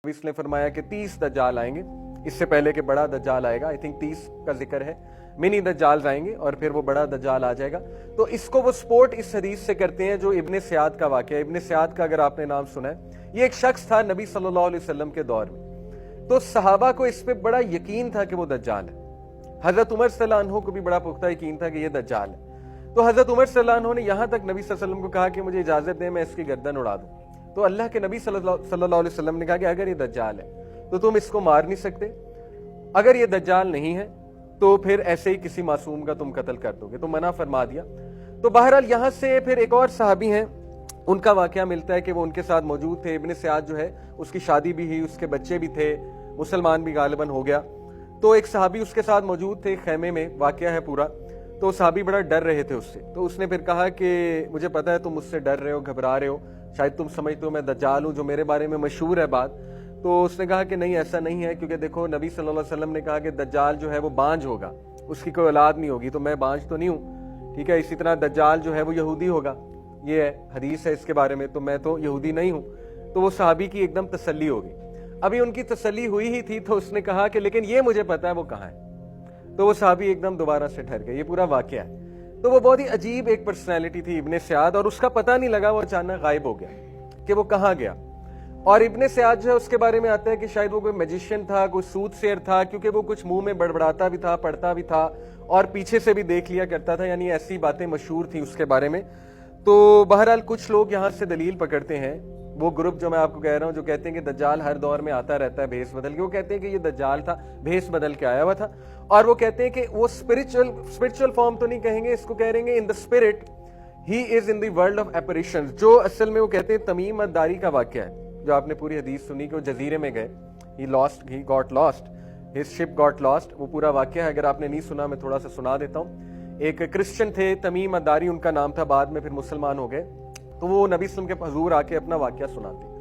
اس نے فرمایا کہ 30 دجال آئیں گے، اس سے پہلے کہ بڑا دجال آئے گا، آئی تھنک 30 کا ذکر ہے، منی دجال آئیں گے اور پھر وہ بڑا دجال آ جائے گا۔ تو اس کو وہ سپورٹ اس حدیث سے کرتے ہیں جو ابن سیاد کا واقعہ ہے۔ ابن سیاد کا اگر آپ نے نام سنا ہے، یہ ایک شخص تھا نبی صلی اللہ علیہ وسلم کے دور میں، تو صحابہ کو اس پہ بڑا یقین تھا کہ وہ دجال ہے۔ حضرت عمر صلی اللہ عنہ کو بھی بڑا پختہ یقین تھا کہ یہ دجال ہے۔ تو حضرت عمر صلی اللہ عنہ نے یہاں تک نبی صلی اللہ علیہ وسلم کو کہا کہ مجھے اجازت دیں میں اس کی گردن اڑا دوں۔ تو اللہ کے نبی صلی اللہ علیہ وسلم نے کہا کہ اگر یہ دجال ہے تو تم اس کو مار نہیں سکتے، اگر یہ دجال نہیں ہے تو پھر ایسے ہی کسی معصوم کا تم قتل کر دو گے، تو منع فرما دیا۔ تو بہرحال یہاں سے پھر ایک اور صحابی ہیں، ان کا واقعہ ملتا ہے کہ وہ ان کے ساتھ موجود تھے۔ ابن سیاد جو ہے اس کی شادی بھی ہوئی، اس کے بچے بھی تھے، مسلمان بھی غالباً ہو گیا۔ تو ایک صحابی اس کے ساتھ موجود تھے خیمے میں، واقعہ ہے پورا۔ تو صحابی بڑا ڈر رہے تھے اس سے، تو اس نے پھر کہا کہ مجھے پتا ہے تم مجھ سے ڈر رہے ہو، گھبرا رہے ہو، شاید تم سمجھتے ہو میں دجال ہوں جو میرے بارے میں مشہور ہے بات۔ تو اس نے کہا کہ نہیں ایسا نہیں ہے، کیونکہ دیکھو نبی صلی اللہ علیہ وسلم نے کہا کہ دجال جو ہے وہ بانج ہوگا، اس کی کوئی اولاد نہیں ہوگی، تو میں بانج تو نہیں ہوں، ٹھیک ہے۔ اسی طرح دجال جو ہے وہ یہودی ہوگا، یہ ہے حدیث ہے اس کے بارے میں، تو میں تو یہودی نہیں ہوں۔ تو وہ صحابی کی ایک دم تسلی ہو گئی۔ ابھی ان کی تسلی ہوئی ہی تھی تو اس نے کہا کہ لیکن یہ مجھے پتا ہے وہ کہاں ہے۔ تو وہ صحابی ایک دم دوبارہ سے ٹھہر گئے۔ یہ پورا واقعہ ہے۔ تو وہ بہت ہی عجیب ایک پرسنالٹی تھی ابن سیاد، اور اس کا پتہ نہیں لگا، وہ اچانک غائب ہو گیا کہ وہ کہاں گیا۔ اور ابن سیاد جو ہے اس کے بارے میں آتا ہے کہ شاید وہ کوئی میجیشین تھا، کوئی سود سیر تھا، کیونکہ وہ کچھ منہ میں بڑبڑاتا بھی تھا، پڑھتا بھی تھا، اور پیچھے سے بھی دیکھ لیا کرتا تھا، یعنی ایسی باتیں مشہور تھیں اس کے بارے میں۔ تو بہرحال کچھ لوگ یہاں سے دلیل پکڑتے ہیں، وہ گروپ جو میں آپ کو کہہ رہا ہوں جو کہتے ہیں کہ دجال ہر دور میں آتا رہتا ہے بھیس بدل کے، وہ کہتے ہیں کہ یہ دجال تھا، بھیس بدل کے آیا ہوا تھا۔ اور وہ کہتے ہیں کہ وہ اسپرچل فارم تو نہیں کہیں گے، اس کو کہہ رہیں گے in the spirit he is in the world of operations, جو اصل میں وہ کہتے ہیں تمیم الداری کا واقعہ ہے، جو آپ نے پوری حدیث سنی کہ وہ جزیرے میں گئے، he got last, his ship got last, وہ پورا واقعہ ہے۔ اگر آپ نے نہیں سنا میں تھوڑا سا سنا دیتا ہوں۔ ایک کرسچن تھے، تمیم الداری ان کا نام تھا، بعد میں پھر مسلمان ہو گئے، تو وہ نبی صلی اللہ علیہ وسلم کے حضور آ کے اپنا واقعہ سناتے ہیں۔